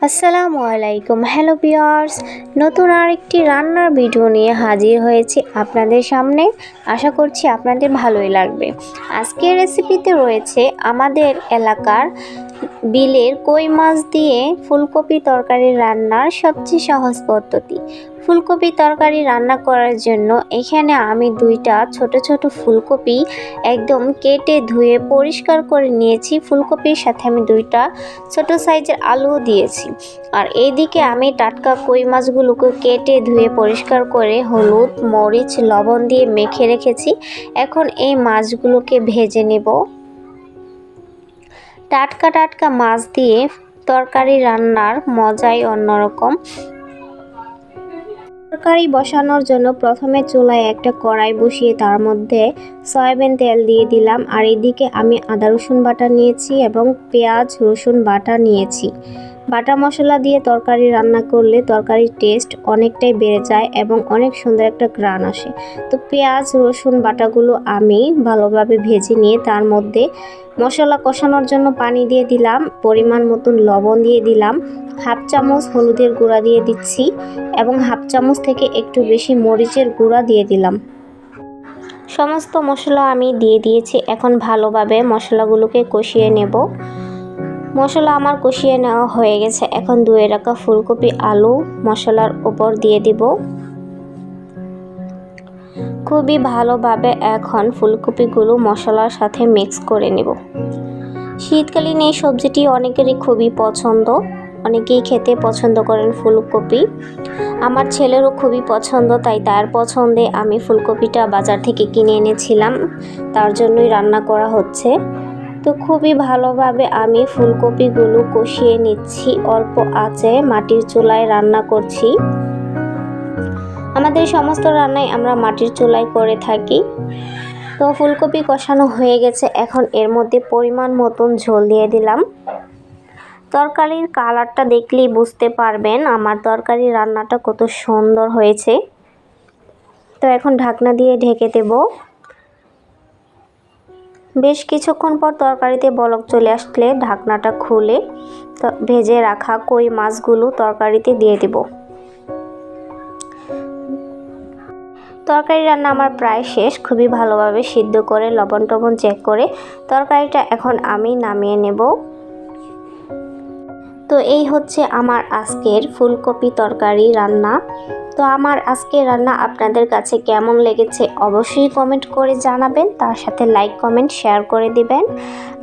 আসসালামু আলাইকুম। Hello viewers, নতুন আরেকটি রান্নার ভিডিও নিয়ে হাজির হয়েছি আপনাদের সামনে। আশা করছি আপনাদের ভালোই লাগবে। আজকের রেসিপিতে রয়েছে আমাদের এলাকার বিলের কই মাছ দিয়ে ফুলকপি তরকারি রান্নার সবচেয়ে সহজ পদ্ধতি। ফুলকপি তরকারি রান্না করার জন্য এখানে আমি দুইটা ছোট ছোট ফুলকপি একদম কেটে ধুয়ে পরিষ্কার করে নিয়েছি। ফুলকপির সাথে আমি দুইটা ছোট সাইজের আলু দিয়েছি। আর এইদিকে আমি টাটকা কই মাছগুলোকে কেটে ধুয়ে পরিষ্কার করে হলুদ, মরিচ, লবণ দিয়ে মেখে রেখেছি। এখন এই মাছগুলোকে ভেজে নেব। টাটকা টাটকা মাছ দিয়ে তরকারি রান্নার মজাই অন্যরকম। তরকারি বসানোর জন্য প্রথমে চুলায় একটা কড়াই বসিয়ে তার মধ্যে সয়াবিন তেল দিয়ে দিলাম। আর এদিকে আমি আদা রসুন বাটা নিয়েছি এবং পেঁয়াজ রসুন বাটা নিয়েছি। বাটা মশলা দিয়ে তরকারি রান্না করলে তরকারির টেস্ট অনেকটাই বেড়ে যায় এবং অনেক সুন্দর একটা ঘ্রাণ আসে। তো পেঁয়াজ রসুন বাটাগুলো আমি ভালোভাবে ভেজে নিয়ে তার মধ্যে মশলা কষানোর জন্য পানি দিয়ে দিলাম, পরিমাণ মতন লবণ দিয়ে দিলাম, হাফ চামচ হলুদের গুঁড়া দিয়ে দিচ্ছি এবং হাফ চামচ থেকে একটু বেশি মরিচের গুঁড়া দিয়ে দিলাম। সমস্ত মশলা আমি দিয়ে দিয়েছি। এখন ভালোভাবে মশলাগুলোকে কষিয়ে নেব। মশলা আমার কষিয়ে নেওয়া হয়ে গেছে। এখন ধুয়ে রাখা ফুলকপি আলু মশলার উপর দিয়ে দিব। খুবই ভালোভাবে এখন ফুলকপিগুলো মশলার সাথে মিক্স করে নেব। শীতকালীন এই সবজিটি অনেকেরই খুবই পছন্দ, অনেকেই খেতে পছন্দ করেন ফুলকপি। আমার ছেলেরও খুবই পছন্দ, তাই তার পছন্দে আমি ফুলকপিটা বাজার থেকে কিনে এনেছিলাম, তার জন্যই রান্না করা হচ্ছে। তো খুবই ভালোভাবে আমি ফুলকপিগুলো কষিয়ে নিচ্ছি। অল্প আঁচে মাটির চুলায় রান্না করছি। আমাদের সমস্ত রান্নাই আমরা মাটির চুলায় করে থাকি। তো ফুলকপি কষানো হয়ে গেছে। এখন এর মধ্যে পরিমাণ মতন ঝোল দিয়ে দিলাম। তরকারির কালারটা দেখলেই বুঝতে পারবেন আমার তরকারি রান্নাটা কত সুন্দর হয়েছে। তো এখন ঢাকনা দিয়ে ঢেকে দেব। বেশ কিছুক্ষণ পর তরকারিতে বলক চলে আসলে ঢাকনাটা খুলে ভেজে রাখা কই মাছগুলো তরকারিতে দিয়ে দেব। তরকারি রান্না আমার প্রায় শেষ। খুবই ভালোভাবে সিদ্ধ করে লবণ টবণ চেক করে তরকারিটা এখন আমি নামিয়ে নেব। তো এই হচ্ছে আমার আজকের ফুলকপি তরকারি রান্না। তো আমার আজকের রান্না আপনাদের কাছে কেমন লেগেছে অবশ্যই কমেন্ট করে জানাবেন। তার সাথে লাইক কমেন্ট শেয়ার করে দিবেন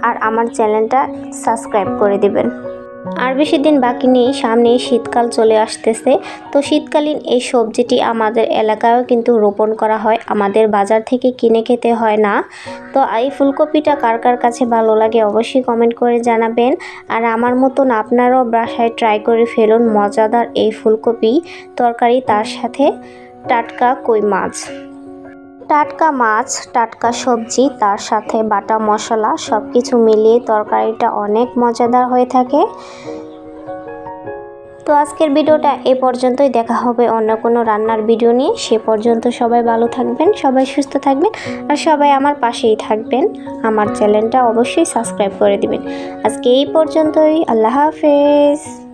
আর আমার চ্যানেলটা সাবস্ক্রাইব করে দিবেন। আর বেশি দিন বাকি নেই, সামনে শীতকাল চলে আসতেছে। তো শীতকালীন এই সবজিটি আমাদের এলাকায়ও কিন্তু রোপণ করা হয়, আমাদের বাজার থেকে কিনে খেতে হয় না। তো এই ফুলকপিটা কার কার কাছে ভালো লাগে অবশ্যই কমেন্ট করে জানাবেন। আর আমার মতন আপনারাও বাসায় ট্রাই করে ফেলুন মজাদার এই ফুলকপি তরকারি, তার সাথে টাটকা কই মাছ। টাটকা মাছ, টাটকা সবজি, তার সাথে বাটা মশলা সব কিছু মিলিয়ে তরকারিটা অনেক মজাদার হয়ে থাকে। তো আজকের ভিডিওটা এ পর্যন্তই। দেখা হবে অন্য কোনো রান্নার ভিডিও নিয়ে। সে পর্যন্ত সবাই ভালো থাকবেন, সবাই সুস্থ থাকবেন আর সবাই আমার পাশেই থাকবেন। আমার চ্যানেলটা অবশ্যই সাবস্ক্রাইব করে দিবেন। আজকে এই পর্যন্তই। আল্লাহ হাফেজ।